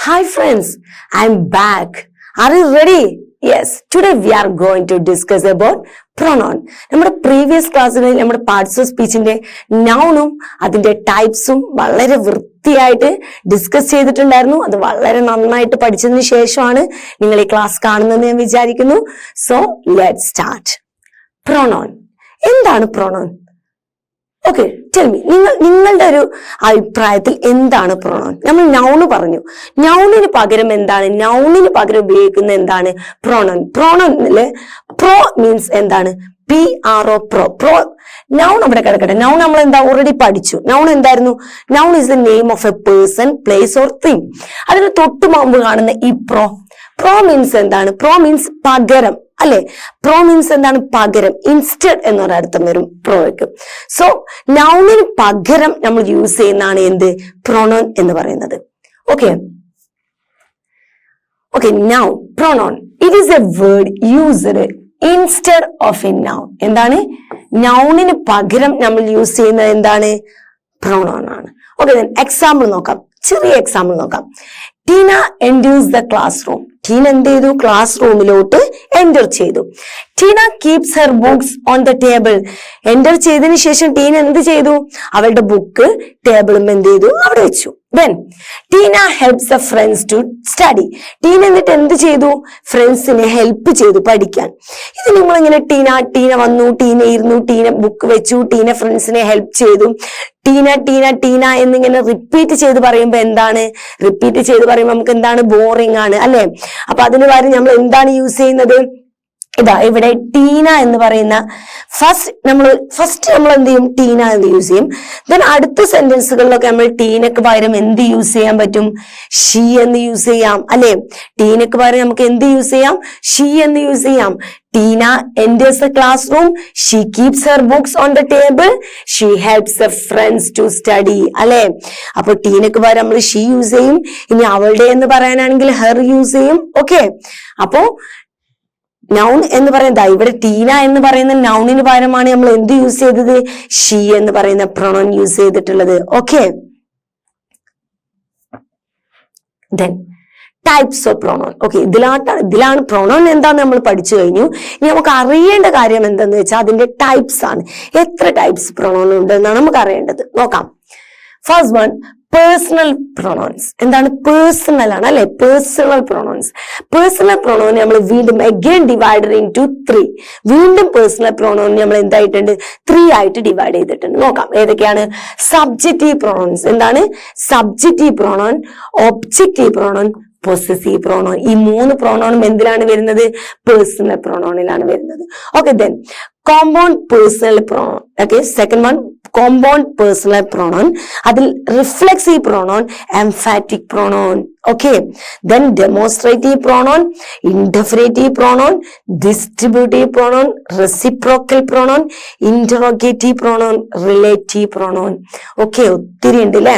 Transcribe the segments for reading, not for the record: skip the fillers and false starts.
Hi friends, I'm back. Are you ready? Yes, today we are going to discuss about pronoun. നമ്മുടെ previous ക്ലാസ്സുകളിൽ നമ്മുടെ parts of സ്പീച്ചിന്റെ നൗണും അതിന്റെ ടൈപ്സും വളരെ വൃത്തിയായിട്ട് discuss ചെയ്തിട്ടുണ്ടായിരുന്നു. അത് വളരെ നന്നായിട്ട് പഠിച്ചതിന് ശേഷമാണ് നിങ്ങൾ ഈ ക്ലാസ് കാണുന്നതെന്ന് ഞാൻ വിചാരിക്കുന്നു. So let start. pronoun. എന്താണ് pronoun? ഓക്കെ, ടെൽ മീ, നിങ്ങളുടെ ഒരു അഭിപ്രായത്തിൽ എന്താണ് പ്രൊണൗൺ? നമ്മൾ നൗണ് പറഞ്ഞു, നൗണിന് പകരം എന്താണ്, നൗണിന് പകരം ഉപയോഗിക്കുന്ന എന്താണ് പ്രൊണൗൺ? പ്രൊണൗണില് പ്രോ മീൻസ് എന്താണ്? PRO, pro. നൗൺ അവിടെ കിടക്കട്ടെ. നൗൺ നമ്മൾ എന്താ ഓൾറെഡി പഠിച്ചു. നൗൺ എന്തായിരുന്നു? Noun is the name of A person, place or thing. അതിന് തൊട്ടു മുമ്പ് കാണുന്ന ഈ പ്രോ മീൻസ് എന്താണ്? പ്രോ മീൻസ് പകരം, അല്ലെ? പ്രോ മീൻസ് എന്താണ്? പകരം, ഇൻസ്റ്റഡ് എന്നൊരർത്ഥം വരും പ്രോയ്ക്ക്. സോ നൗണിന് പകരം നമ്മൾ യൂസ് ചെയ്യുന്നതാണ് എന്ത്? പ്രൊണൗൺ എന്ന് പറയുന്നത്. Okay, now pronoun it is A word used instead of A noun. എന്താണ്? നൗണിന് പകരം നമ്മൾ യൂസ് ചെയ്യുന്നത് എന്താണ്? പ്രൊണൗൺ ആണ്. ഓക്കെ, എക്സാമ്പിൾ നോക്കാം, ചെറിയ എക്സാമ്പിൾ നോക്കാം. Tina enters the classroom. Tina എന്ത് ചെയ്തു? ക്ലാസ് റൂമിലോട്ട് എൻറ്റർ ചെയ്തു. Tina keeps her books on the table. Enter ചെയ്തതിന് ശേഷം ടീന എന്ത് ചെയ്തു? അവളുടെ ബുക്ക് ടേബിളും എന്ത് ചെയ്തു? അവിടെ വെച്ചു. Then Tina helps the friends to study. Tina എന്നിട്ട് എന്ത് ചെയ്തു? ഫ്രണ്ട്സിനെ ഹെൽപ്പ് ചെയ്തു പഠിക്കാൻ. ഇത് നിങ്ങളിങ്ങനെ ടീന വന്നു, ടീന ഇരുന്നു, ടീന ബുക്ക് വെച്ചു, ടീന ഫ്രണ്ട്സിനെ ഹെൽപ്പ് ചെയ്തു, ടീന എന്നിങ്ങനെ റിപ്പീറ്റ് ചെയ്ത് പറയുമ്പോ എന്താണ്? റിപ്പീറ്റ് ചെയ്ത് പറയുമ്പോ നമുക്ക് എന്താണ്? ബോറിംഗ് ആണ്, അല്ലെ? അപ്പൊ അതിന് പകരം നമ്മൾ എന്താണ് യൂസ് ചെയ്യുന്നത്? ഇതാ ഇവിടെ ടീന എന്ന് പറയുന്ന ഫസ്റ്റ് നമ്മൾ എന്ത് ചെയ്യും? ടീന എന്ന് യൂസ് ചെയ്യും. ദെൻ അടുത്ത സെന്റൻസുകളിലൊക്കെ നമ്മൾ ടീനക്ക് പകരം എന്ത് യൂസ് ചെയ്യാൻ പറ്റും? ഷീ എന്ന് യൂസ് ചെയ്യാം, അല്ലെ? ടീനക്ക് പകരം നമുക്ക് എന്ത് യൂസ് ചെയ്യാം? ഷീ എന്ന് യൂസ് ചെയ്യാം. Tina enters the classroom. She keeps her books on the table. She helps her friends to study. അല്ലെ? അപ്പൊ ടീനക്ക് പകരം നമ്മൾ ഷീ യൂസ് ചെയ്യും. ഇനി അവളുടെ എന്ന് പറയാനാണെങ്കിൽ ഹെർ യൂസ് ചെയ്യും. ഓക്കെ, അപ്പോ നൗൺ എന്ന് പറയുന്നത് ഇവിടെ ടീന എന്ന് പറയുന്ന നൗണിന് പകരമാണ് നമ്മൾ എന്ത് യൂസ് ചെയ്തത്? ഷീ എന്ന് പറയുന്ന പ്രൊണൗൺ യൂസ് ചെയ്തിട്ടുള്ളത്. Okay, then types of pronoun. Okay, ഇതിലാണ് പ്രൊണൗൺ എന്താന്ന് നമ്മൾ പഠിച്ചു കഴിഞ്ഞു. ഇനി നമുക്ക് അറിയേണ്ട കാര്യം എന്തെന്ന് വെച്ചാൽ അതിന്റെ ടൈപ്സ് ആണ്. എത്ര ടൈപ്സ് പ്രൊണൗൺ ഉണ്ടെന്നാണ് നമുക്ക് അറിയേണ്ടത്. നോക്കാം. First one, personal pronounce. എന്താണ്? പേഴ്സണൽ ആണ്, അല്ലെ? Personal pronounce. പേഴ്സണൽ പ്രൊണൗൺ നമ്മൾ വീണ്ടും അഗൈൻ ഡിവൈഡഡ് ഇൻടു 3. വീണ്ടും പേഴ്സണൽ പ്രൊണൗൺ നമ്മൾ എന്തായിട്ടുണ്ട്? 3 ആയിട്ട് ഡിവൈഡ് ചെയ്തിട്ടുണ്ട്. നോക്കാം ഏതൊക്കെയാണ്. Subjective pronouns. എന്താണ്? Subjective pronoun, objective pronoun, possessive pronoun. ഈ 3 പ്രൊണൗണും എന്തിലാണ് വരുന്നത്? പേഴ്സണൽ പ്രൊണൗണിലാണ് വരുന്നത്. Okay, then compound personal pronoun. Okay, second one compound personal pronoun. അതിൽ reflexive pronoun, emphatic pronoun. Okay, then demonstrative pronoun, ഇന്റർഫറേറ്റീവ് pronoun, distributive pronoun, reciprocal pronoun, interrogative pronoun, relative pronoun. Okay, ഒത്തിരി ഉണ്ട് അല്ലെ?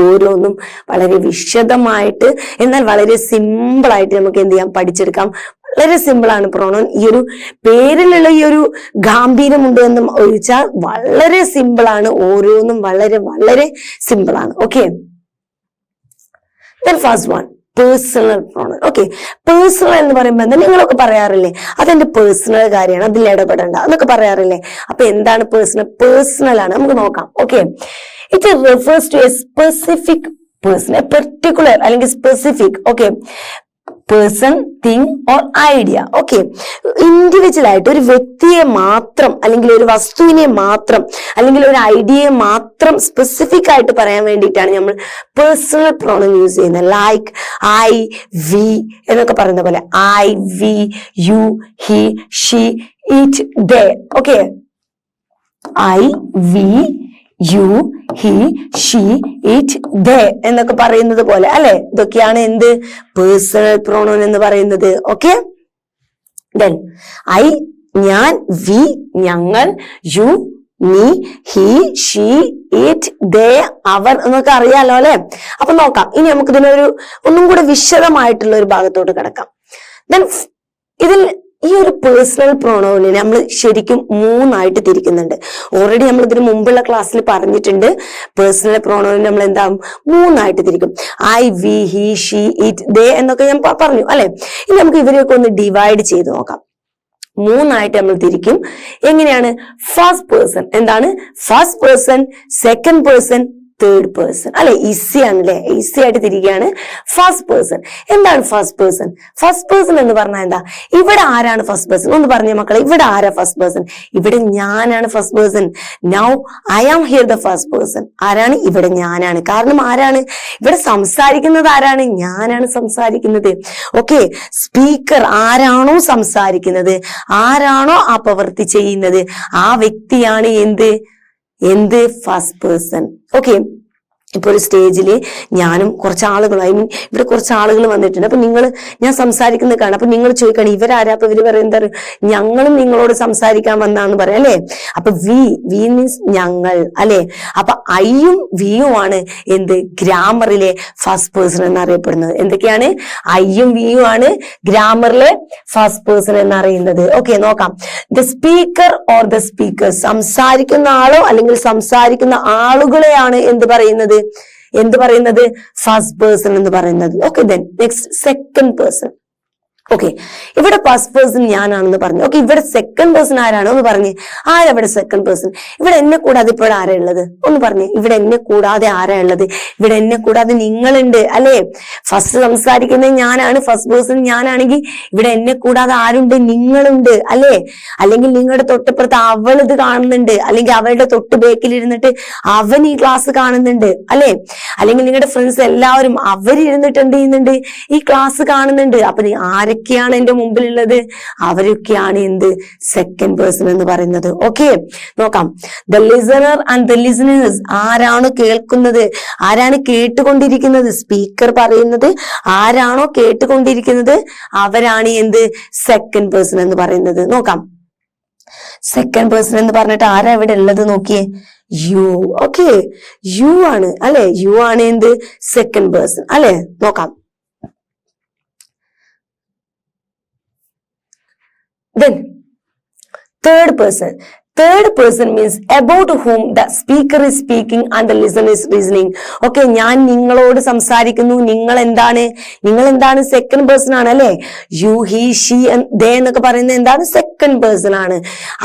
ഓരോന്നും വളരെ വിശദമായിട്ട് എന്നാൽ വളരെ സിമ്പിൾ ആയിട്ട് നമുക്ക് എന്ത് ചെയ്യാം? പഠിച്ചെടുക്കാം. വളരെ സിമ്പിൾ ആണ് പ്രൊണൗൺ. ഈ ഒരു പേരിലുള്ള ഈ ഒരു ഗാംഭീര്യമുണ്ട് എന്ന് ചോദിച്ചാൽ വളരെ സിമ്പിൾ ആണ്. ഓരോന്നും വളരെ വളരെ സിമ്പിൾ ആണ്. Okay, first one personal pronoun. Okay, personal എന്ന് പറയുമ്പോൾ എന്താ നിങ്ങളൊക്കെ പറയാറില്ലേ? അതെന്റെ പേഴ്സണൽ കാര്യമാണ്, അതിൽ ഇടപെടണ്ട എന്നൊക്കെ പറയാറില്ലേ? അപ്പൊ എന്താണ് പേഴ്സണൽ? പേഴ്സണൽ ആണ്. നമുക്ക് നോക്കാം. Okay, it refers to a specific person, a particular അല്ലെങ്കിൽ specific. Okay, person, thing or idea. Okay, individual ആയിട്ട് ഒരു വ്യക്തിയെ മാത്രം അല്ലെങ്കിൽ ഒരു വസ്തുവിനെ മാത്രം അല്ലെങ്കിൽ ഒരു ഐഡിയയെ മാത്രം സ്പെസിഫിക് ആയിട്ട് പറയാൻ വേണ്ടിയിട്ടാണ് നമ്മൾ പേഴ്സണൽ പ്രൊണൗൺ യൂസ് ചെയ്യുന്നത്. ലൈക്ക് ഐ, വി എന്നൊക്കെ പറയുന്ന പോലെ I, we, you, he, she, it, they. Okay, I, we, you, he, she, it, they എന്നൊക്കെ പറയുന്നത് പോലെ, അല്ലെ? ഇതൊക്കെയാണ് എന്ത്? പേഴ്സണൽ പ്രൊണൗൺ എന്ന് പറയുന്നത്. ഓക്കെ, ദെൻ ഐ, ഞാൻ, വി, ഞങ്ങൾ, യു, നീ, ഹി, ഷീ, ഇറ്റ്, ദേ, അവർ എന്നൊക്കെ അറിയാലോ, അല്ലെ? അപ്പൊ നോക്കാം. ഇനി നമുക്ക് ഇതിനൊരു ഒന്നും കൂടെ വിശദമായിട്ടുള്ള ഒരു ഭാഗത്തോട്ട് കിടക്കാം. ദെൻ ഇതിൽ ഈ ഒരു പേഴ്സണൽ പ്രോണോനെ നമ്മൾ ശരിക്കും മൂന്നായിട്ട് തിരിക്കുന്നുണ്ട്. ഓൾറെഡി നമ്മൾ ഇതിന് മുമ്പുള്ള ക്ലാസ്സിൽ പറഞ്ഞിട്ടുണ്ട്. പേഴ്സണൽ പ്രോണോനെ നമ്മൾ എന്താ മൂന്നായിട്ട് തിരിക്കും. I, we, he, she, it, they എന്നൊക്കെ ഞാൻ പറഞ്ഞു അല്ലെ. ഇനി നമുക്ക് ഇവരെയൊക്കെ ഒന്ന് ഡിവൈഡ് ചെയ്ത് നോക്കാം. മൂന്നായിട്ട് നമ്മൾ തിരിക്കും. എങ്ങനെയാണ്? ഫസ്റ്റ് പേഴ്സൺ എന്താണ്? First person, second person, third person അല്ലെ. ഈസി ആണല്ലേ, ഈസി ആയിട്ട് തിരിക്കുകയാണ്. ഫസ്റ്റ് പേഴ്സൺ എന്താണ്? ഫസ്റ്റ് പേഴ്സൺ, ഫസ്റ്റ് പേഴ്സൺ എന്ന് പറഞ്ഞാൽ എന്താ? ഇവിടെ ആരാണ് ഫസ്റ്റ് പേഴ്സൺ? ഒന്ന് പറഞ്ഞ മക്കളെ, ഇവിടെ ആരാ ഫസ്റ്റ് പേഴ്സൺ? ഇവിടെ ഞാനാണ് first person. Now I am here the first person. ആരാണ്? ഇവിടെ ഞാനാണ്. കാരണം ആരാണ് ഇവിടെ സംസാരിക്കുന്നത്? ആരാണ്? ഞാനാണ് സംസാരിക്കുന്നത്. ഓക്കെ, സ്പീക്കർ ആരാണോ സംസാരിക്കുന്നത്, ആരാണോ ആ പ്രവൃത്തി ചെയ്യുന്നത്, ആ വ്യക്തിയാണ് എന്ത് ഫസ്റ്റ് പേഴ്സൺ. ഓക്കെ, ഇപ്പൊ ഒരു സ്റ്റേജില് ഞാനും കുറച്ച് ആളുകൾ, ഐ മീൻ ഇവിടെ കുറച്ച് ആളുകൾ വന്നിട്ടുണ്ട്. അപ്പൊ ഞാൻ സംസാരിക്കുന്നത് കാണാം. അപ്പൊ നിങ്ങൾ ചോദിക്കണം ഇവരാരാ? അപ്പൊ ഇവര് പറയുന്നത് ഞങ്ങളും നിങ്ങളോട് സംസാരിക്കാൻ വന്നാന്ന് പറയാം അല്ലെ. അപ്പൊ വി മീൻസ് ഞങ്ങൾ അല്ലെ. അപ്പൊ ഐയും വിയും ആണ് ഗ്രാമറിലെ ഫസ്റ്റ് പേഴ്സൺ എന്നറിയപ്പെടുന്നത്. എന്തൊക്കെയാണ്? ഐയും വിയും ആണ് ഗ്രാമറിലെ ഫസ്റ്റ് പേഴ്സൺ എന്നറിയുന്നത്. ഓക്കെ, നോക്കാം. The speaker or the speaker, സംസാരിക്കുന്ന ആളോ അല്ലെങ്കിൽ സംസാരിക്കുന്ന ആളുകളെയാണ് എന്ത് പറയുന്നത് ഫസ്റ്റ് പേഴ്സൺ എന്ന് പറയുന്നത്. Okay, then next second person. Okay, ഇവിടെ ഫസ്റ്റ് പേഴ്സൺ ഞാനാണെന്ന് പറഞ്ഞു. ഓക്കെ, ഇവിടെ സെക്കൻഡ് പേഴ്സൺ ആരാണോ എന്ന് പറഞ്ഞ്. ആരവിടെ സെക്കൻഡ് പേഴ്സൺ? ഇവിടെ എന്നെ കൂടാതെ ഇപ്പോൾ ആരാ ഉള്ളത്? ഒന്ന് പറഞ്ഞേ. ഇവിടെ എന്നെ കൂടാതെ ആരാ ഉള്ളത്? ഇവിടെ എന്നെ കൂടാതെ നിങ്ങളുണ്ട് അല്ലെ. ഫസ്റ്റ് സംസാരിക്കുന്നത് ഞാനാണ്, ഫസ്റ്റ് പേഴ്സൺ ഞാനാണെങ്കിൽ ഇവിടെ എന്നെ കൂടാതെ ആരുണ്ട്? നിങ്ങളുണ്ട് അല്ലെ. അല്ലെങ്കിൽ നിങ്ങളുടെ തൊട്ടപ്പുറത്ത് അവൾ ഇത് കാണുന്നുണ്ട്, അല്ലെങ്കിൽ അവളുടെ തൊട്ട് ബേക്കിലിരുന്നിട്ട് അവൻ ഈ ക്ലാസ് കാണുന്നുണ്ട് അല്ലെ. അല്ലെങ്കിൽ നിങ്ങളുടെ ഫ്രണ്ട്സ് എല്ലാവരും അവരിരുന്നിട്ട് എന്ത് ചെയ്യുന്നുണ്ട്? ഈ ക്ലാസ് കാണുന്നുണ്ട്. അപ്പൊ ആരൊക്കെയാണ് എന്റെ മുമ്പിലുള്ളത്? അവരൊക്കെയാണ് സെക്കൻഡ് പേഴ്സൺ എന്ന് പറയുന്നത്. ഓക്കെ, നോക്കാം. The listener and the listeners, ആരാണ് കേൾക്കുന്നത്, ആരാണ് കേട്ടുകൊണ്ടിരിക്കുന്നത്? സ്പീക്കർ പറയുന്നത് ആരാണോ കേട്ടുകൊണ്ടിരിക്കുന്നത് അവരാണ് സെക്കൻഡ് പേഴ്സൺ എന്ന് പറയുന്നത്. നോക്കാം, സെക്കൻഡ് പേഴ്സൺ എന്ന് പറഞ്ഞിട്ട് ആരാ ഇവിടെ ഉള്ളത് നോക്കിയേ? യു. ഓക്കെ, യു ആണ് അല്ലെ. യു ആണ് സെക്കൻഡ് പേഴ്സൺ അല്ലെ. നോക്കാം. Then third person. Third person means about whom the speaker is speaking and the listener is listening. Okay, ഞാൻ നിങ്ങളോട് സംസാരിക്കുന്നു. നിങ്ങൾ എന്താണ്? സെക്കൻഡ് പേഴ്സൺ ആണ് അല്ലെ. യു, ഹി, ഷീ, ദേ എന്നൊക്കെ പറയുന്നത് എന്താണ്? സെക്കൻഡ് പേഴ്സൺ ആണ്.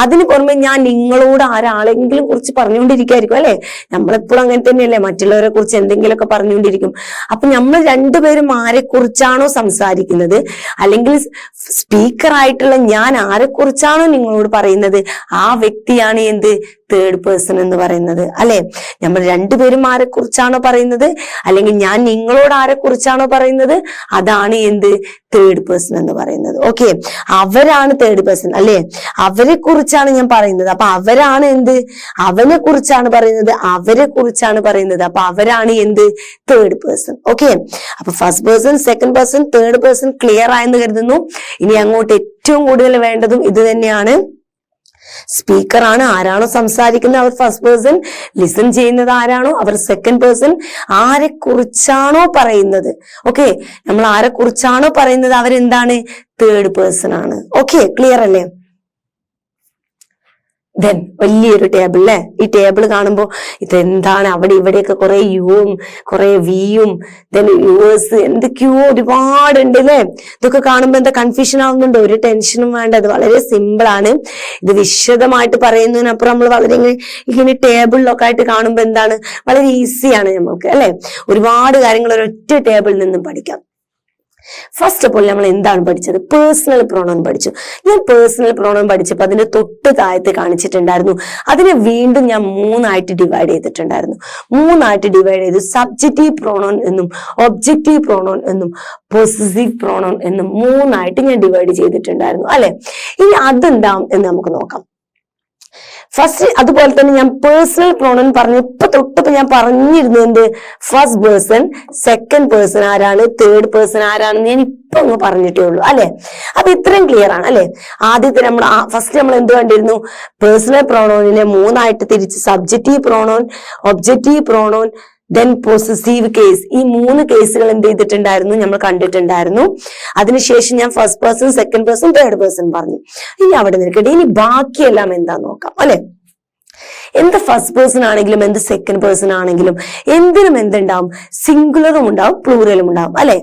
അതിന് പുറമെ ഞാൻ നിങ്ങളോട് ആരാളെങ്കിലും കുറിച്ച് പറഞ്ഞുകൊണ്ടിരിക്കുമായിരിക്കും അല്ലെ. നമ്മളെപ്പോഴും അങ്ങനെ തന്നെയല്ലേ, മറ്റുള്ളവരെ കുറിച്ച് എന്തെങ്കിലുമൊക്കെ പറഞ്ഞുകൊണ്ടിരിക്കും. അപ്പൊ നമ്മൾ രണ്ടുപേരും ആരെ കുറിച്ചാണോ സംസാരിക്കുന്നത്, അല്ലെങ്കിൽ സ്പീക്കർ ആയിട്ടുള്ള ഞാൻ ആരെ കുറിച്ചാണോ നിങ്ങളോട് പറയുന്നത്, ആ വ്യക്തിയാണ് തേർഡ് പേഴ്സൺ എന്ന് പറയുന്നത് അല്ലെ. നമ്മൾ രണ്ടുപേരും ആരെ കുറിച്ചാണോ പറയുന്നത്, അല്ലെങ്കിൽ ഞാൻ നിങ്ങളോട് ആരെ കുറിച്ചാണോ പറയുന്നത്, അതാണ് തേർഡ് പേഴ്സൺ എന്ന് പറയുന്നത്. ഓക്കെ, അവരാണ് തേർഡ് പേഴ്സൺ അല്ലെ. അവരെ കുറിച്ചാണ് ഞാൻ പറയുന്നത്. അപ്പൊ അവരാണ് അവനെ കുറിച്ചാണ് പറയുന്നത്, അവരെ കുറിച്ചാണ് പറയുന്നത്. അപ്പൊ അവരാണ് തേർഡ് പേഴ്സൺ. ഓക്കെ, അപ്പൊ first person, second person, third person clear ആയെന്ന് കരുതുന്നു. ഇനി അങ്ങോട്ട് ഏറ്റവും കൂടുതൽ വേണ്ടതും ഇത് തന്നെയാണ്. സ്പീക്കർ ആണ്, ആരാണോ സംസാരിക്കുന്നത് അവർ ഫസ്റ്റ് പേഴ്സൺ, ലിസൺ ചെയ്യുന്നത് ആരാണോ അവർ സെക്കൻഡ് പേഴ്സൺ, ആരെ കുറിച്ചാണോ പറയുന്നത്, ഓക്കെ, നമ്മൾ ആരെ കുറിച്ചാണോ പറയുന്നത് അവരെന്താണ്? തേർഡ് പേഴ്സൺ ആണ്. ഓക്കെ, ക്ലിയർ അല്ലേ? ദെൻ വലിയൊരു ടേബിൾ അല്ലെ. ഈ ടേബിൾ കാണുമ്പോൾ ഇതെന്താണ്? അവിടെ ഇവിടെയൊക്കെ കുറെ യുവും കുറെ വിയും ദെൻ യുവേഴ്സ് എന്തൊക്കെയോ ഒരുപാടുണ്ട് അല്ലെ. ഇതൊക്കെ കാണുമ്പോൾ എന്താ കൺഫ്യൂഷൻ ആവുന്നുണ്ടോ? ഒരു ടെൻഷനും വേണ്ട, അത് വളരെ സിമ്പിൾ ആണ്. ഇത് വിശദമായിട്ട് പറയുന്നതിനപ്പുറം നമ്മൾ വളരെ ഇങ്ങനെ ടേബിളിലൊക്കെ ആയിട്ട് കാണുമ്പോൾ എന്താണ് വളരെ ഈസിയാണ് നമുക്ക് അല്ലെ. ഒരുപാട് കാര്യങ്ങൾ ഒരൊറ്റ ടേബിളിൽ നിന്നും പഠിക്കാം. ഫസ്റ്റ് ഓഫ് ഓൾ നമ്മൾ എന്താണ് പഠിച്ചത്? പേഴ്സണൽ പ്രോണൗൺ പഠിച്ചു. ഞാൻ പേഴ്സണൽ പ്രോണൗൺ പഠിച്ചപ്പോൾ അതിന്റെ തൊട്ട് താഴത്ത് കാണിച്ചിട്ടുണ്ടായിരുന്നു. അതിനെ വീണ്ടും ഞാൻ മൂന്നായിട്ട് ഡിവൈഡ് ചെയ്തു. സബ്ജക്റ്റീവ് പ്രോണൗൺ എന്നും ഒബ്ജക്റ്റീവ് പ്രോണൗൺ എന്നും പൊസസീവ് പ്രോണൗൺ എന്നും മൂന്നായിട്ട് ഞാൻ ഡിവൈഡ് ചെയ്തിട്ടുണ്ടായിരുന്നു അല്ലെ. ഇനി അതെന്താവും എന്ന് നമുക്ക് നോക്കാം. ഫസ്റ്റ് അതുപോലെ തന്നെ ഞാൻ പേഴ്സണൽ പ്രോണൗൺ പറഞ്ഞു. തൊട്ടിപ്പോ ഞാൻ പറഞ്ഞിരുന്നു ഫസ്റ്റ് പേഴ്സൺ, സെക്കൻഡ് പേഴ്സൺ ആരാണ്, തേർഡ് പേഴ്സൺ ആരാണെന്ന് ഞാൻ ഇപ്പൊ അങ്ങ് പറഞ്ഞിട്ടേ ഉള്ളൂ അല്ലെ. അപ്പൊ ഇത്രയും ക്ലിയർ ആണ് അല്ലെ. ആദ്യത്തെ ഫസ്റ്റ് നമ്മൾ എന്ത് കണ്ടിരുന്നു? പേഴ്സണൽ പ്രോണൗണിനെ മൂന്നായിട്ട് തിരിച്ച് subjective pronoun, objective pronoun, then possessive case. ഈ 3 കേസുകൾ എന്ത് ചെയ്തിട്ടുണ്ടായിരുന്നു, നമ്മൾ കണ്ടിട്ടുണ്ടായിരുന്നു. അതിനുശേഷം ഞാൻ first person, second person, third person പറഞ്ഞു. ഇനി അവിടെ നിൽക്കട്ടെ. ഇനി ബാക്കിയെല്ലാം എന്താ നോക്കാം അല്ലെ. എന്ത് ഫസ്റ്റ് പേഴ്സൺ ആണെങ്കിലും എന്ത് സെക്കൻഡ് പേഴ്സൺ ആണെങ്കിലും എന്തിനും എന്തുണ്ടാവും, സിംഗുലറും ഉണ്ടാവും പ്ലൂറലും ഉണ്ടാവും അല്ലെ.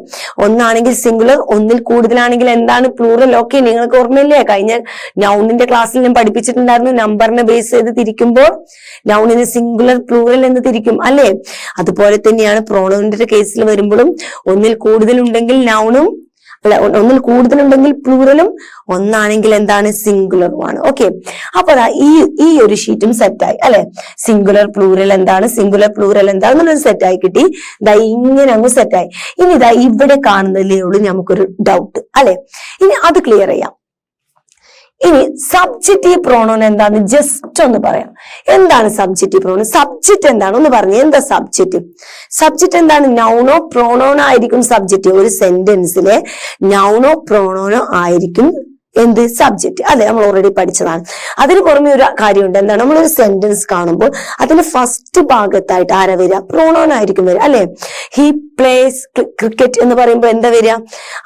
ഒന്നാണെങ്കിൽ സിംഗുലർ, ഒന്നിൽ കൂടുതലാണെങ്കിൽ എന്താണ് പ്ലൂറൽ. ഓക്കെ, നിങ്ങൾക്ക് ഓർമ്മയില്ലേ, കഴിഞ്ഞ നൗണിന്റെ ക്ലാസ്സിൽ ഞാൻ പഠിപ്പിച്ചിട്ടുണ്ടായിരുന്നു, നമ്പറിനെ ബേസ് ചെയ്ത് തിരിക്കുമ്പോൾ നൗണിന് സിംഗുലർ പ്ലൂറൽ എന്ന് തിരിക്കും അല്ലെ. അതുപോലെ തന്നെയാണ് പ്രോണൗണിന്റെ കേസിൽ വരുമ്പോഴും ഒന്നിൽ കൂടുതലുണ്ടെങ്കിൽ നൗണും അല്ല, ഒന്നിൽ കൂടുതലുണ്ടെങ്കിൽ പ്ലൂറലും, ഒന്നാണെങ്കിൽ എന്താണ് സിംഗുലറുമാണ്. ഓക്കെ, അപ്പൊ ഈ ഒരു ഷീറ്റും സെറ്റായി അല്ലെ. സിംഗുലർ പ്ലൂറൽ എന്താണ്, സിംഗുലർ പ്ലൂറൽ എന്താണെന്നുള്ളത് സെറ്റായി കിട്ടി. ഇങ്ങനെ അങ്ങ് സെറ്റായി. ഇനി ഇവിടെ കാണുന്നതിലേ ഉള്ളൂ നമുക്കൊരു ഡൗട്ട് അല്ലെ. ഇനി അത് ക്ലിയർ ചെയ്യാം. ഇനി സബ്ജക്റ്റീവ് പ്രോണോൺ എന്താന്ന് ജസ്റ്റ് ഒന്ന് പറയാം. എന്താണ് സബ്ജക്റ്റീവ് പ്രോണോൺ? സബ്ജക്റ്റ് എന്താണ് ഒന്ന് പറഞ്ഞു. എന്താ സബ്ജക്റ്റ്? സബ്ജക്റ്റ് എന്താണ്? നൗണോ പ്രോണോണോ ആയിരിക്കും സബ്ജക്റ്റ്. ഒരു സെന്റൻസിലെ നൗണോ പ്രോണോണോ ആയിരിക്കും എന്ത് സബ്ജക്റ്റ് അല്ലെ. നമ്മൾ ഓൾറെഡി പഠിച്ചതാണ്. അതിന് പുറമെ ഒരു കാര്യമുണ്ട്. എന്താണ്, നമ്മളൊരു സെന്റൻസ് കാണുമ്പോൾ അതിന്റെ ഫസ്റ്റ് ഭാഗത്തായിട്ട് ആരാ വരിക? പ്രോണോൺ ആയിരിക്കും വരിക അല്ലെ. ഹി പ്ലേസ് ക്രിക്കറ്റ് എന്ന് പറയുമ്പോൾ എന്താ വരിക?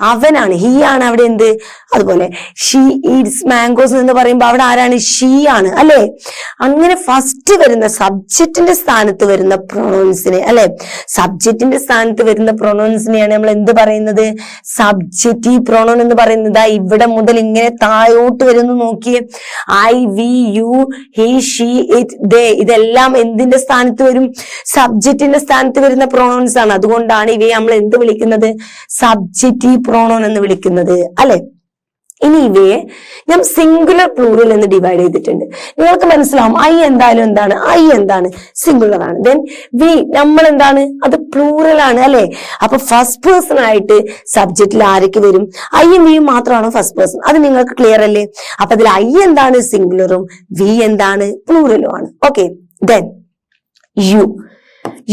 അവനാണ്, ഹി ആണ് അവിടെ എന്ത്. അതുപോലെ ഷീ ഈറ്റ്സ് മാംഗോസ് എന്ന് പറയുമ്പോൾ അവിടെ ആരാണ്? ഷീ ആണ് അല്ലെ. അങ്ങനെ ഫസ്റ്റ് വരുന്ന സബ്ജക്റ്റിന്റെ സ്ഥാനത്ത് വരുന്ന പ്രൊണൗൺസിനെ അല്ലെ, സബ്ജക്റ്റിന്റെ സ്ഥാനത്ത് വരുന്ന പ്രൊണൗൺസിനെയാണ് നമ്മൾ എന്ത് പറയുന്നത്? സബ്ജക്റ്റീവ് പ്രൊണൗൺ എന്ന് പറയുന്നത്. ഇവിടെ മുതൽ ഇങ്ങനെ താഴോട്ട് വരുന്നു നോക്കിയേ. I, we, you, he, she, it, they, ഇതെല്ലാം എന്തിന്റെ സ്ഥാനത്ത് വരും? സബ്ജക്റ്റിന്റെ സ്ഥാനത്ത് വരുന്ന പ്രൊണൗൺസ് ആണ്. അതുകൊണ്ടാണ് ഇവയെ നമ്മൾ എന്ത് വിളിക്കുന്നത്? സബ്ജക്റ്റീവ് പ്രൊണൗൺ എന്ന് വിളിക്കുന്നത് അല്ലെ. ഇനി ഇവയെ ഞാൻ സിംഗുലർ പ്ലൂറൽ എന്ന് ഡിവൈഡ് ചെയ്തിട്ടുണ്ട്. നിങ്ങൾക്ക് മനസ്സിലാവും ഐ എന്തായാലും എന്താണ്, ഐ എന്താണ് സിംഗുലർ ആണ്. ദെൻ വി നമ്മൾ എന്താണ്, അത് പ്ലൂറൽ ആണ് അല്ലെ. അപ്പൊ ഫസ്റ്റ് പേഴ്സൺ ആയിട്ട് സബ്ജക്റ്റിൽ ആരൊക്കെ വരും? ഐയും വിയും മാത്രമാണ് ഫസ്റ്റ് പേഴ്സൺ. അത് നിങ്ങൾക്ക് ക്ലിയർ അല്ലേ? അപ്പൊ അതിൽ ഐ എന്താണ് സിംഗുലറും വി എന്താണ് പ്ലൂറലും ആണ്. Okay, then you.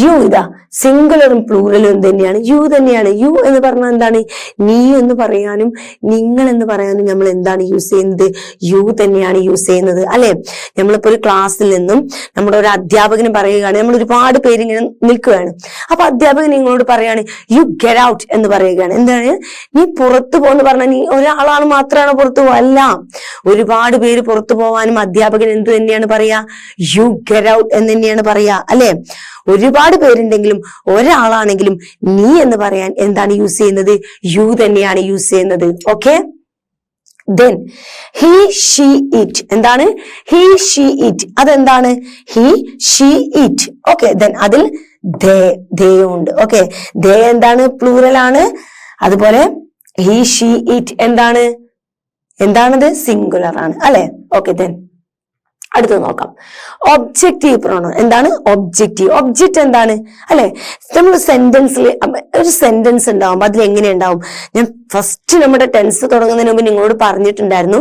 യു ഇതാ സിംഗുലറും പ്ലൂറലും തന്നെയാണ്, യു തന്നെയാണ്. യു എന്ന് പറഞ്ഞാൽ എന്താണ്? നീ എന്ന് പറയാനും നിങ്ങൾ എന്ന് പറയാനും നമ്മൾ എന്താണ് യൂസ് ചെയ്യുന്നത്? യു തന്നെയാണ് യൂസ് ചെയ്യുന്നത് അല്ലെ. നമ്മളിപ്പോ ഒരു ക്ലാസ്സിൽ നിന്നും നമ്മുടെ ഒരു അധ്യാപകന് പറയുകയാണ്, നമ്മൾ ഒരുപാട് പേര് ഇങ്ങനെ നിൽക്കുകയാണ്. അപ്പൊ അധ്യാപകൻ നിങ്ങളോട് പറയാണ് യു ഗെറ്റ് ഔട്ട് എന്ന് പറയുകയാണ്. എന്താണ്? നീ പുറത്തു പോന്ന് പറഞ്ഞാൽ നീ ഒരാളാണ് മാത്രമാണ് പുറത്തു പോകുക അല്ല, ഒരുപാട് പേര് പുറത്തു പോവാനും അധ്യാപകൻ എന്ത് തന്നെയാണ് പറയാ? യു ഗെറ്റ് ഔട്ട് എന്ന് തന്നെയാണ് പറയാ അല്ലെ. ഒരുപാട് പേരുണ്ടെങ്കിലും ഒരാളാണെങ്കിലും നീ എന്ന് പറയാൻ എന്താണ് യൂസ് ചെയ്യുന്നത്? യു തന്നെയാണ് യൂസ് ചെയ്യുന്നത്. Okay, then he, she, it. എന്താണ്? He, she, it. അതെന്താണ്? He, she, it. Okay, then അതിൽ ദേ ഉണ്ട്. ഓക്കെ, ദേ എന്താണ്? പ്ലൂറൽ ആണ്. അതുപോലെ ഹി, ഷീ, ഇറ്റ് എന്താണത്? സിംഗുലർ ആണ് അല്ലെ. ഓക്കെ, ദെൻ അടുത്ത് നോക്കാം. ഒബ്ജക്റ്റീവ് പ്രോണൗൺ എന്താണ്? ഒബ്ജക്റ്റീവ്. ഒബ്ജക്റ്റ് എന്താണ് അല്ലെ. നമ്മൾ സെന്റൻസിൽ ഒരു സെന്റൻസ് ഉണ്ടാവും, അതിൽ എങ്ങനെ ഉണ്ടാവും? ഞാൻ ഫസ്റ്റ് നമ്മുടെ ടെൻസ് തുടങ്ങുന്നതിന് മുമ്പ് നിങ്ങളോട് പറഞ്ഞിട്ടുണ്ടായിരുന്നു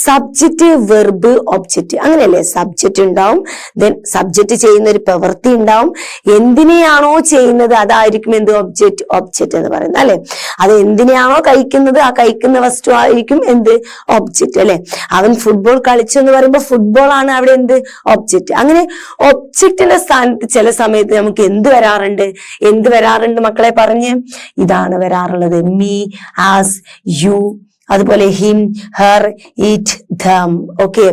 സബ്ജക്റ്റ്, വെർബ്, ഒബ്ജക്റ്റ് അങ്ങനെയല്ലേ. സബ്ജക്റ്റ് ഉണ്ടാവും, ദെൻ സബ്ജക്റ്റ് ചെയ്യുന്ന ഒരു പ്രവൃത്തി ഉണ്ടാവും. എന്തിനെയാണോ ചെയ്യുന്നത് അതായിരിക്കും എന്ത്? ഒബ്ജക്റ്റ് എന്ന് പറയുന്നത് അല്ലെ. അത് എന്തിനെയാണോ കഴിക്കുന്നത് ആ കഴിക്കുന്ന വസ്തു ആയിരിക്കും എന്ത്? ഒബ്ജക്റ്റ് അല്ലെ. അവൻ ഫുട്ബോൾ കളിച്ചു എന്ന് പറയുമ്പോൾ ഫുട്ബോൾ ആണ് അവിടെ എന്ത്? ഒബ്ജക്റ്റ്. അങ്ങനെ ഒബ്ജക്റ്റിന്റെ സ്ഥാനത്ത് ചില സമയത്ത് നമുക്ക് എന്ത് വരാറുണ്ട് മക്കളെ പറഞ്ഞ്? ഇതാണ് വരാറുള്ളത്. മീ, ആസ്, യു, അതുപോലെ him, Har, it, dum. Okay,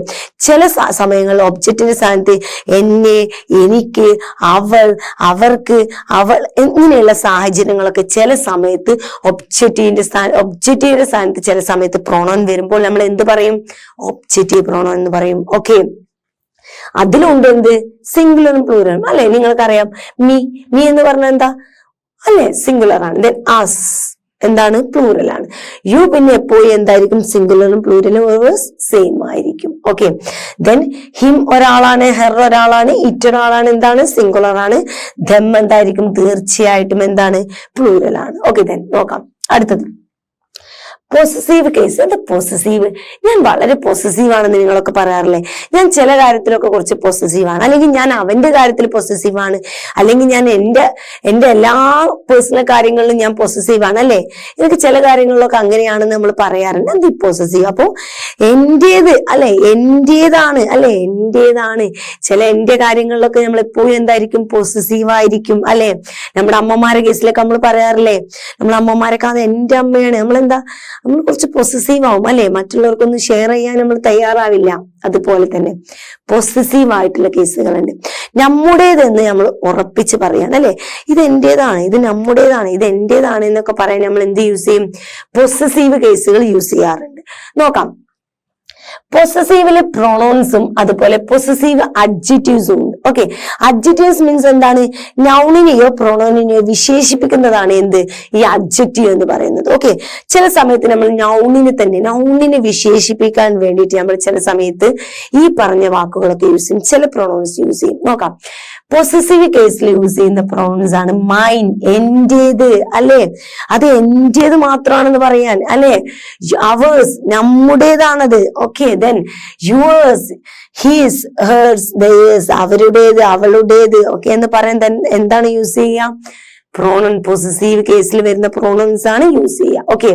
ചില സമയങ്ങളിൽ ഒബ്ജക്റ്റിന്റെ സ്ഥാനത്ത് എന്നെ, എനിക്ക്, അവൾ, അവർക്ക്, അവൾ ഇങ്ങനെയുള്ള സാഹചര്യങ്ങളൊക്കെ ചില സമയത്ത് ഒബ്ജക്റ്റീവിന്റെ സ്ഥാനത്ത് ചില സമയത്ത് പ്രോണോൺ വരുമ്പോൾ നമ്മൾ എന്ത് പറയും? ഒബ്ജക്റ്റീവ് പ്രോണോൺ എന്ന് പറയും. ഓക്കെ, അതിലുണ്ട് എന്ത്? സിംഗുലറും പ്ലൂറലും അല്ലെ. നിങ്ങൾക്കറിയാം മീ എന്ന് പറഞ്ഞാൽ എന്താ അല്ലെ? സിംഗുലർ ആണ്. ദെൻ ആസ് എന്താണ്? പ്ലൂറൽ ആണ്. യു പിന്നെ എപ്പോഴും എന്തായിരിക്കും? സിംഗുലറും പ്ലൂറലും സെയിം ആയിരിക്കും. ഓക്കെ, ദെൻ ഹിം ഒരാളാണ്, ഹെർ ഒരാളാണ്, ഇറ്റ് ഒരാളാണ്, എന്താണ്? സിംഗുലർ ആണ്. ദം എന്തായിരിക്കും? തീർച്ചയായിട്ടും എന്താണ്? പ്ലൂറൽ ആണ്. ഓക്കെ, ദെൻ നോക്കാം അടുത്തത്. Possessive case. എന്താ പോസസീവ്? ഞാൻ വളരെ പോസസീവ് ആണെന്ന് നിങ്ങളൊക്കെ പറയാറില്ലേ? ഞാൻ ചില കാര്യത്തിലൊക്കെ കുറച്ച് പോസസീവ് ആണ്, അല്ലെങ്കിൽ ഞാൻ അവന്റെ കാര്യത്തിൽ പോസസീവ് ആണ്, അല്ലെങ്കിൽ ഞാൻ എന്റെ എല്ലാ പേഴ്സണൽ കാര്യങ്ങളിലും ഞാൻ പോസസീവ് ആണ് അല്ലെ? എനിക്ക് ചില കാര്യങ്ങളിലൊക്കെ അങ്ങനെയാണെന്ന് നമ്മൾ പറയാറുണ്ട്. എന്ത് പോസസീവ്? അപ്പോ എന്റേത് അല്ലെ, എന്റേതാണ് അല്ലെ, എന്റേതാണ്. ചില എന്റെ കാര്യങ്ങളിലൊക്കെ നമ്മൾ എപ്പോഴും എന്തായിരിക്കും? പോസസീവ് ആയിരിക്കും അല്ലെ? നമ്മുടെ അമ്മമാരുടെ കേസിലൊക്കെ നമ്മൾ പറയാറില്ലേ, നമ്മളെ അമ്മമാരൊക്കെ അത് എന്റെ അമ്മയാണ്, നമ്മൾ കുറച്ച് പൊസസീവ് ആവും അല്ലെ? മറ്റുള്ളവർക്കൊന്നും ഷെയർ ചെയ്യാൻ നമ്മൾ തയ്യാറാവില്ല. അതുപോലെ തന്നെ പൊസസീവ് ആയിട്ടുള്ള കേസുകളുണ്ട്. നമ്മുടേതെന്ന് നമ്മൾ ഉറപ്പിച്ച് പറയാണ് അല്ലെ, ഇത് എന്റേതാണ്, ഇത് നമ്മുടേതാണ്, ഇത് എന്റേതാണ് എന്നൊക്കെ പറയാൻ നമ്മൾ എന്ത് യൂസ് ചെയ്യും? പൊസസീവ് കേസുകൾ യൂസ് ചെയ്യാറുണ്ട്. നോക്കാം. പൊസസീവില് പ്രൊണൗൺസും അതുപോലെ പൊസസീവ് അഡ്ജക്റ്റീവ്സും ഉണ്ട്. ഓക്കെ, അഡ്ജക്റ്റീവ്സ് മീൻസ് എന്താണ്? നൗണിനെയോ പ്രൊണൗണിനെയോ വിശേഷിപ്പിക്കുന്നതാണ് എന്ത്? ഈ അഡ്ജക്റ്റീവ് എന്ന് പറയുന്നത്. ഓക്കെ, ചില സമയത്ത് നമ്മൾ നൗണിനെ വിശേഷിപ്പിക്കാൻ വേണ്ടിയിട്ട് നമ്മൾ ചില സമയത്ത് ഈ പറഞ്ഞ വാക്കുകളൊക്കെ യൂസ് ചെയ്യും, ചില പ്രൊണൗൺസ് യൂസ് ചെയ്യും. നോക്കാം. പൊസസീവ് കേസിൽ യൂസ് ചെയ്യുന്ന പ്രൊണൗൺസ് ആണ് മൈൻ, എന്റേത് അല്ലെ, അത് എന്റേത് മാത്രമാണെന്ന് പറയാൻ അല്ലെ. അവേഴ്സ്, നമ്മുടേതാണത്. Okay, then yours, his, hers, theirs, അവരുടേത്, അവളുടേത് ഒക്കെ എന്ന് പറയാൻ എന്താണ് യൂസ് ചെയ്യുക? പ്രോണൗൺ. പൊസസീവ് കേസിൽ വരുന്ന പ്രോണൗൺസ് ആണ് യൂസ് ചെയ്യുക. ഓക്കെ,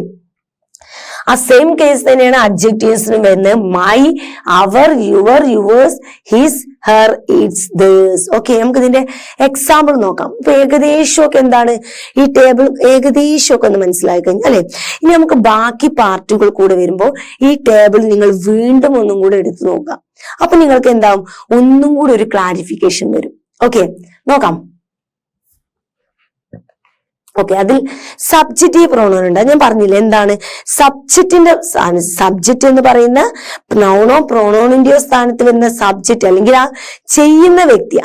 ആ സെയിം കേസ് തന്നെയാണ് അഡ്ജക്റ്റീവ്സിനും വരുന്നത്. My, our, your, yours, his, her, its, theirs. Okay, നമുക്ക് ഇതിന്റെ എക്സാമ്പിൾ നോക്കാം. ഇപ്പൊ ഏകദേശമൊക്കെ എന്താണ് ഈ ടേബിൾ ഏകദേശമൊക്കെ ഒന്ന് മനസ്സിലായി കഴിഞ്ഞു അല്ലെ? ഇനി നമുക്ക് ബാക്കി പാർട്ടുകൾ കൂടെ വരുമ്പോൾ ഈ ടേബിൾ നിങ്ങൾ വീണ്ടും ഒന്നും കൂടെ എടുത്തു നോക്കാം. അപ്പൊ നിങ്ങൾക്ക് എന്താവും? ഒന്നും കൂടെ ഒരു ക്ലാരിഫിക്കേഷൻ വരും. ഓക്കെ, നോക്കാം. ഓക്കെ, അതിൽ സബ്ജക്റ്റീവ് പ്രൊണൗൺ ഉണ്ട്. ഞാൻ പറഞ്ഞില്ല എന്താണ് സബ്ജക്റ്റ് എന്ന് പറയുന്ന നൗണോ പ്രൊണൗണിന്റെയോ സ്ഥാനത്ത് വരുന്ന സബ്ജക്റ്റ്, അല്ലെങ്കിൽ ആ ചെയ്യുന്ന വ്യക്തി,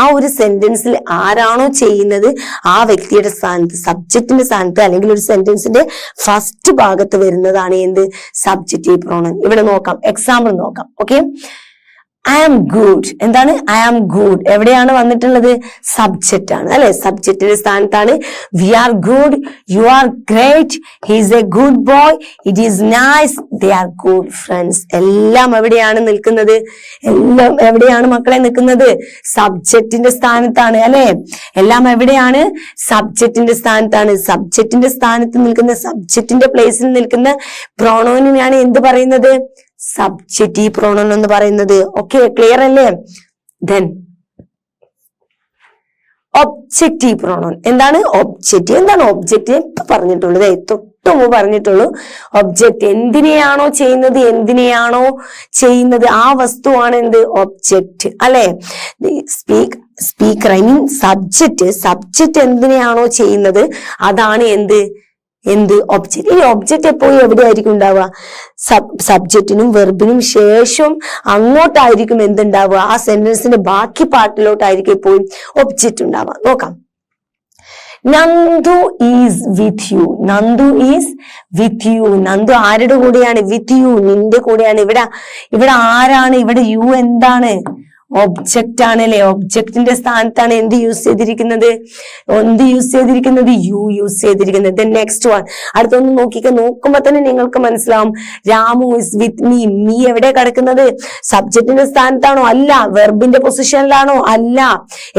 ആ ഒരു സെന്റൻസിൽ ആരാണോ ചെയ്യുന്നത് ആ വ്യക്തിയുടെ സ്ഥാനത്ത്, സബ്ജക്റ്റിന്റെ സ്ഥാനത്ത്, അല്ലെങ്കിൽ ഒരു സെന്റൻസിന്റെ ഫസ്റ്റ് ഭാഗത്ത് വരുന്നതാണ് എന്ത്? Subjective pronoun. ഇവിടെ നോക്കാം, എക്സാമ്പിൾ നോക്കാം. Okay, I am good. എന്താണ്? ഐ ആം ഗുഡ് എവിടെയാണ് വന്നിട്ടുള്ളത്? സബ്ജക്റ്റ് ആണ് അല്ലെ? സബ്ജക്റ്റിന്റെ സ്ഥാനത്താണ്. We are good, you are great, he is a good boy, it is nice, they are good friends. എല്ലാം എവിടെയാണ് നിൽക്കുന്നത്? എല്ലാം എവിടെയാണ് മക്കളെ നിൽക്കുന്നത്? സബ്ജക്റ്റിന്റെ സ്ഥാനത്താണ് അല്ലെ? എല്ലാം എവിടെയാണ്? സബ്ജക്റ്റിന്റെ സ്ഥാനത്താണ്. സബ്ജക്റ്റിന്റെ സ്ഥാനത്ത് നിൽക്കുന്ന, സബ്ജക്റ്റിന്റെ പ്ലേസിൽ നിൽക്കുന്ന പ്രൊണൗണിനെയാണ് എന്ത് പറയുന്നത്? സബ്ജക്റ്റീവ് പ്രൊണൗൺ എന്ന് പറയുന്നത്. ഓക്കെ, ക്ലിയർ അല്ലേ? Then objective pronoun. എന്താണ് ഒബ്ജക്റ്റീവ്? എന്താണ് ഒബ്ജക്റ്റീവ്? ഇപ്പൊ പറഞ്ഞിട്ടുള്ളത്, തൊട്ടുമുമ്പ് പറഞ്ഞിട്ടുള്ളൂ. ഒബ്ജക്റ്റ് എന്തിനെയാണോ ചെയ്യുന്നത് ആ വസ്തുവാണ് എന്ത്? ഒബ്ജക്റ്റ് അല്ലെ? സ്പീക്കർ ഐ മീൻ സബ്ജക്റ്റ് എന്തിനെയാണോ ചെയ്യുന്നത് അതാണ് എന്ത് ഒബ്ജക്റ്റ്. ഇനി ഒബ്ജക്റ്റ് എപ്പോഴും എവിടെയായിരിക്കും ഉണ്ടാവുക? സബ്ജക്റ്റിനും വെർബിനും ശേഷം അങ്ങോട്ടായിരിക്കും എന്തുണ്ടാവുക? ആ സെന്റൻസിന്റെ ബാക്കി പാർട്ടിലോട്ടായിരിക്കും എപ്പോഴും ഒബ്ജക്റ്റ് ഉണ്ടാവുക. നോക്കാം. Nandu is with you. Nandu is with you. Nandu ആരുടെ കൂടെയാണ്? വിത്ത് യു, നിന്റെ കൂടെയാണ്. ഇവിടെ ആരാണ്? ഇവിടെ യു എന്താണ്? ഒബ്ജക്റ്റ് ആണ് അല്ലെ? ഒബ്ജക്റ്റിന്റെ സ്ഥാനത്താണ് എന്ത് യൂസ് ചെയ്തിരിക്കുന്നത്? യു യൂസ് ചെയ്തിരിക്കുന്നത്. നെക്സ്റ്റ് വൺ, അടുത്തൊന്ന് നോക്കുമ്പോ തന്നെ നിങ്ങൾക്ക് മനസ്സിലാവും. Ramu is with me. Me എവിടെ കിടക്കുന്നത്? സബ്ജക്റ്റിന്റെ സ്ഥാനത്താണോ? അല്ല. വെർബിന്റെ പൊസിഷനിലാണോ? അല്ല.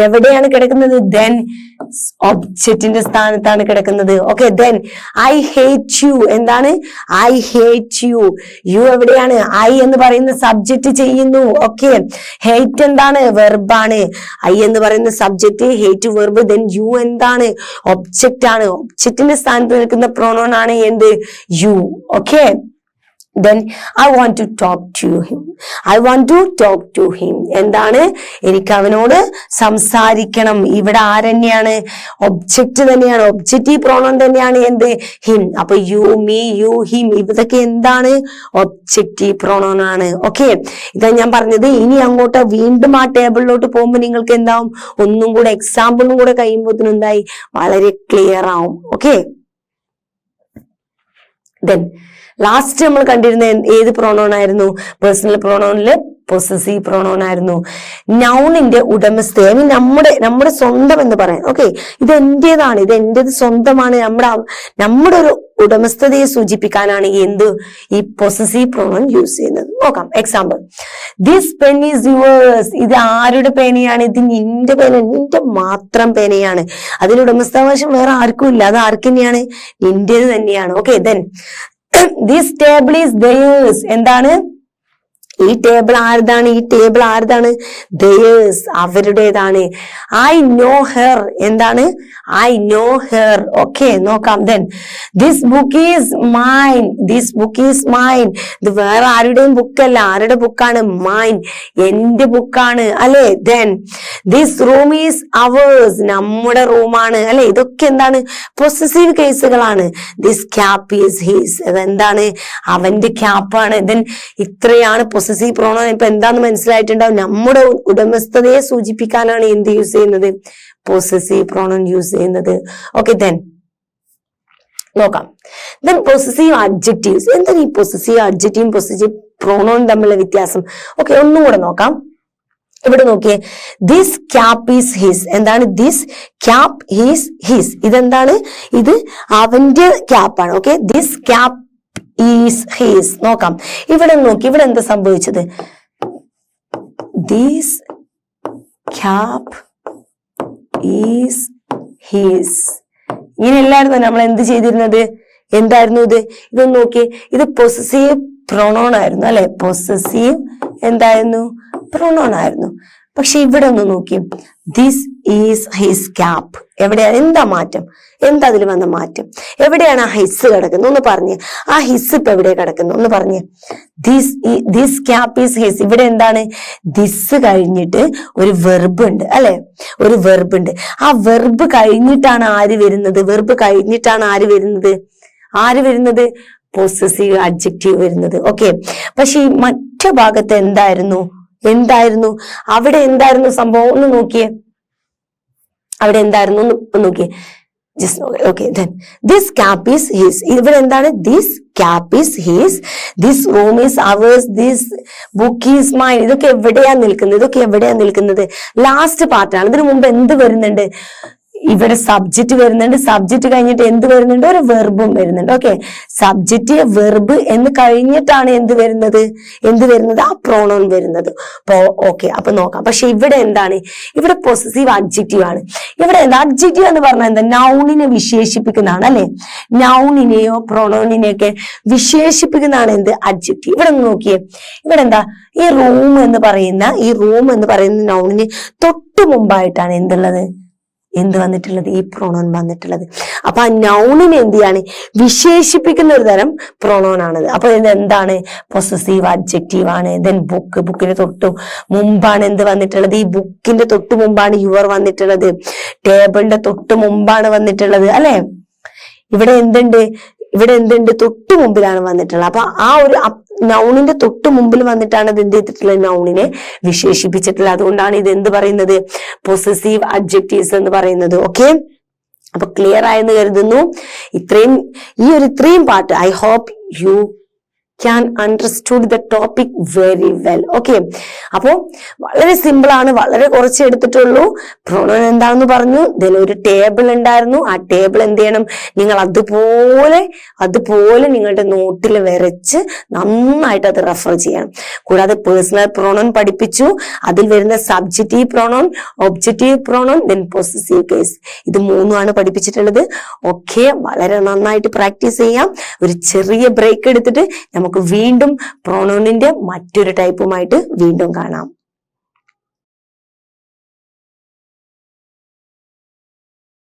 എവിടെയാണ് കിടക്കുന്നത്? ദെൻ ഒബ്ജക്റ്റിന്റെ സ്ഥാനത്താണ് കിടക്കുന്നത്. Okay, then I hate you. എന്താണ്? I hate you. യു എവിടെയാണ്? ഐ എന്ന് പറയുന്ന സബ്ജക്റ്റ് ചെയ്യുന്നു. ഓക്കെ, ഹേറ്റ് എന്താണ്? വെർബാണ്. ഐ എന്ന് പറയുന്ന subject, hate verb, then you എന്താണ്? ഒബ്ജക്റ്റ് ആണ്. ഒബ്ജക്റ്റിന്റെ സ്ഥാനത്ത് നിൽക്കുന്ന പ്രൊണൗൺ ആണ് എന്ത്? You. Okay, then I want to talk to him. എന്താണ്? എനിക്ക് അവനോട് സംസാരിക്കണം. ഇവിടെ ആരെന്നെയാണ്? ഒബ്ജക്റ്റ് തന്നെയാണ്. ഒബ്ജക്റ്റീവ് പ്രോണൗൺ തന്നെയാണ് എന്ത്? ഹിം. അപ്പൊ യു, മീ, യു, ഹിം ഇതൊക്കെ എന്താണ്? ഒബ്ജക്റ്റീവ് പ്രോണൗൺ ആണ്. ഓക്കെ, ഇതാ ഞാൻ പറഞ്ഞത്. ഇനി അങ്ങോട്ട് വീണ്ടും ആ ടേബിളിലോട്ട് പോകുമ്പോൾ നിങ്ങൾക്ക് എന്താവും? ഒന്നും കൂടെ എക്സാമ്പിളും കൂടെ കഴിയുമ്പോഴത്തേനും എന്തായി? വളരെ ക്ലിയർ ആവും. ഓക്കെ, ദെൻ ലാസ്റ്റ് നമ്മൾ കണ്ടിരുന്ന ഏത് പ്രോണൗൺ ആയിരുന്നു? പേഴ്സണൽ പ്രോണൗണില് പൊസസീവ് പ്രോണോൺ ആയിരുന്നു. നൗണിന്റെ ഉടമസ്ഥ നമ്മുടെ സ്വന്തം എന്ന് പറയാം. ഓക്കെ, ഇത് എന്റേതാണ്, ഇത് എന്റേത് സ്വന്തമാണ്, നമ്മുടെ ഒരു ഉടമസ്ഥതയെ സൂചിപ്പിക്കാനാണ് ഈ പൊസസീവ് പ്രോണോൺ യൂസ് ചെയ്യുന്നത്. നോക്കാം example. This pen is yours. ഇത് ആരുടെ പേനയാണ്? ഇത് നിന്റെ പേന, നിന്റെ മാത്രം പേനയാണ്. അതിന് ഉടമസ്ഥാവകാശം വേറെ ആർക്കും ഇല്ല. അത് ആർക്ക് തന്നെയാണ്? നിന്റേത് തന്നെയാണ്. Okay, then this table is theirs. എന്താണ്? ഈ ടേബിൾ ആരതാണ്? theirs, അവരുടേതാണ്. I know her. എന്താണ്? I know her. ഓക്കെ, നോക്കാം. Then this book is mine. ഇത് വേറെ ആരുടെയും ബുക്കല്ല. ആരുടെ ബുക്കാണ്? മൈൻ, എന്റെ ബുക്കാണ് അല്ലെ. Then this room is hours. നമ്മുടെ റൂമാണ് അല്ലെ. ഇതൊക്കെ എന്താണ്? പൊസസീവ് കേസുകളാണ്. This cap is his. അതെന്താണ്? അവന്റെ ക്യാപ്പാണ്. ദെൻ ഇത്രയാണ് പൊസസീവ് പ്രോണോൺ. ഇപ്പൊ എന്താന്ന് മനസ്സിലായിട്ടുണ്ടാവും. നമ്മുടെ ഉടമസ്ഥതയെ സൂചിപ്പിക്കാനാണ് എന്ത് യൂസ് ചെയ്യുന്നത്? പൊസസീവ് പ്രോണോൺ യൂസ് ചെയ്യുന്നത്. ഓക്കെ, ദെൻ നോക്കാം. Then possessive adjectives. എന്താണ് ഈ പൊസസീവ് അഡ്ജക്റ്റീവും പൊസസീവ് പ്രോണോൺ തമ്മിലുള്ള വ്യത്യാസം? ഓക്കെ, ഒന്നും കൂടെ നോക്കാം. ഇവിടെ നോക്കിയേ, ദിസ് ക്യാപ്പ് ഈസ് ഹിസ്. എന്താണ്? This cap is his. ഇതെന്താണ്? ഇത് അവന്റെ ക്യാപ്പാണ്. Okay, this cap is his. നോക്കാം, ഇവിടെ നോക്കി, ഇവിടെ എന്താ സംഭവിച്ചത്? This cap is his. ഇങ്ങനെയല്ലായിരുന്നു നമ്മൾ എന്ത് ചെയ്തിരുന്നത്? എന്തായിരുന്നു ഇത്? ഇതൊന്ന് നോക്കിയേ, ഇത് പൊസസീവ് പ്രോണോൺ ആയിരുന്നു അല്ലെ. പൊസസീവ് എന്തായിരുന്നു? പ്രോണോൺ ആയിരുന്നു. പക്ഷെ ഇവിടെ ഒന്ന് നോക്കി, ദിസ് ഈസ് ഹിസ് ക്യാപ്പ്. എവിടെയാണ്? എന്താ മാറ്റം? എന്താ അതിൽ വന്ന മാറ്റം? എവിടെയാണ് ആ ഹിസ് കിടക്കുന്നത്? ഒന്ന് പറഞ്ഞേ. ആ ഹിസ് ഇപ്പൊ എവിടെ കിടക്കുന്നു? ഒന്ന് പറഞ്ഞേ. This cap is his. ഇവിടെ എന്താണ്? ദിസ് കഴിഞ്ഞിട്ട് ഒരു വെർബ് ഉണ്ട് അല്ലെ. ഒരു വെർബ് ഉണ്ട്. ആ വെർബ് കഴിഞ്ഞിട്ടാണ് ആര് വരുന്നത്? ആര് വരുന്നത്? പൊസസീവ് അഡ്ജക്റ്റീവ് വരുന്നത്. ഓക്കെ, പക്ഷെ ഈ മറ്റു ഭാഗത്ത് എന്തായിരുന്നു? അവിടെ എന്തായിരുന്നു സംഭവം? ഒന്ന് നോക്കിയേ. അവിടെ എന്തായിരുന്നു? ഒന്ന് നോക്കിയേ. Okay, then this cap is his. ഇവിടെ എന്താണ്? this cap is his, this room is ours, this book is mine. ഇതൊക്കെ എവിടെയാ നിൽക്കുന്നത്? ലാസ്റ്റ് പാർട്ടാണ്. ഇതിനു മുമ്പ് എന്ത് വരുന്നുണ്ട്? ഇവിടെ സബ്ജക്റ്റ് വരുന്നുണ്ട്. സബ്ജക്റ്റ് കഴിഞ്ഞിട്ട് എന്ത് വരുന്നുണ്ട്? ഒരു വെർബും വരുന്നുണ്ട്. ഓക്കെ, സബ്ജക്റ്റ് വെർബ് എന്ന് കഴിഞ്ഞിട്ടാണ് എന്ത് വരുന്നത്? ആ പ്രോണോൺ വരുന്നത്. ഓക്കെ, അപ്പൊ നോക്കാം. പക്ഷെ ഇവിടെ എന്താണ്? ഇവിടെ പൊസസീവ് അഡ്ജക്റ്റീവ് ആണ്. ഇവിടെ എന്താ? അഡ്ജക്റ്റീവ് എന്ന് പറഞ്ഞാൽ എന്താ? നൗണിനെ വിശേഷിപ്പിക്കുന്നതാണ് അല്ലെ. നൗണിനെയോ പ്രോണോണിനെയൊക്കെ വിശേഷിപ്പിക്കുന്നതാണ് എന്ത്? അഡ്ജക്റ്റീവ്. ഇവിടെ നോക്കിയേ, ഇവിടെ എന്താ? ഈ റൂം എന്ന് പറയുന്ന നൗണിന് തൊട്ടു മുമ്പായിട്ടാണ് എന്ത് വന്നിട്ടുള്ളത്? ഈ പ്രോണോൺ വന്നിട്ടുള്ളത്. അപ്പൊ ആ നൗണിനെ എന്ത് ചെയ്യാണ്? വിശേഷിപ്പിക്കുന്ന ഒരു തരം പ്രോണോൺ ആണത്. അപ്പൊ ഇത് എന്താണ്? പൊസസീവ് അഡ്ജക്റ്റീവ് ആണ്. ദെൻ ബുക്കിന് തൊട്ടു മുമ്പാണ് എന്ത് വന്നിട്ടുള്ളത്? ഈ ബുക്കിന്റെ തൊട്ടു മുമ്പാണ് യുവർ വന്നിട്ടുള്ളത്. ടേബിളിന്റെ തൊട്ടു മുമ്പാണ് വന്നിട്ടുള്ളത് അല്ലെ. ഇവിടെ എന്തുണ്ട്? തൊട്ടു മുമ്പിലാണ് വന്നിട്ടുള്ളത്. അപ്പൊ ആ ഒരു നൗണിന്റെ തൊട്ടു മുമ്പിൽ വന്നിട്ടാണ് ഇത് എന്ത് ചെയ്തിട്ടുള്ളത്? നൗണിനെ വിശേഷിപ്പിച്ചിട്ടുള്ളത്. അതുകൊണ്ടാണ് ഇത് എന്ത് പറയുന്നത്? പൊസസീവ് അഡ്ജക്റ്റീവ്സ് എന്ന് പറയുന്നത്. ഓക്കെ, അപ്പൊ ക്ലിയർ ആയെന്ന് കരുതുന്നു. ഇത്രയും part I hope you can understood the topic very well. Okay, അപ്പോ വളരെ സിമ്പിൾ ആണ്. വളരെ കുറച്ച് എടുത്തിട്ടുള്ളൂ. പ്രോണോൺ എന്താണെന്ന് പറഞ്ഞു. then ഒരു ടേബിൾ ഉണ്ടായിരുന്നു. ആ ടേബിൾ എന്ത് ചെയ്യണം? നിങ്ങൾ അതുപോലെ നിങ്ങളുടെ നോട്ടിൽ വരച്ച് നന്നായിട്ട് അത് റെഫർ ചെയ്യണം. കൂടാതെ പേഴ്സണൽ പ്രോണോൺ പഠിപ്പിച്ചു. അതിൽ വരുന്ന subjective pronoun, objective pronoun, then possessive case. ഇത് മൂന്നുമാണ് പഠിപ്പിച്ചിട്ടുള്ളത്. ഓക്കെ, വളരെ നന്നായിട്ട് പ്രാക്ടീസ് ചെയ്യാം. ഒരു ചെറിയ ബ്രേക്ക് എടുത്തിട്ട് നമുക്ക് വീണ്ടും പ്രോണോണിന്റെ മറ്റൊരു ടൈപ്പുമായിട്ട് വീണ്ടും കാണാം.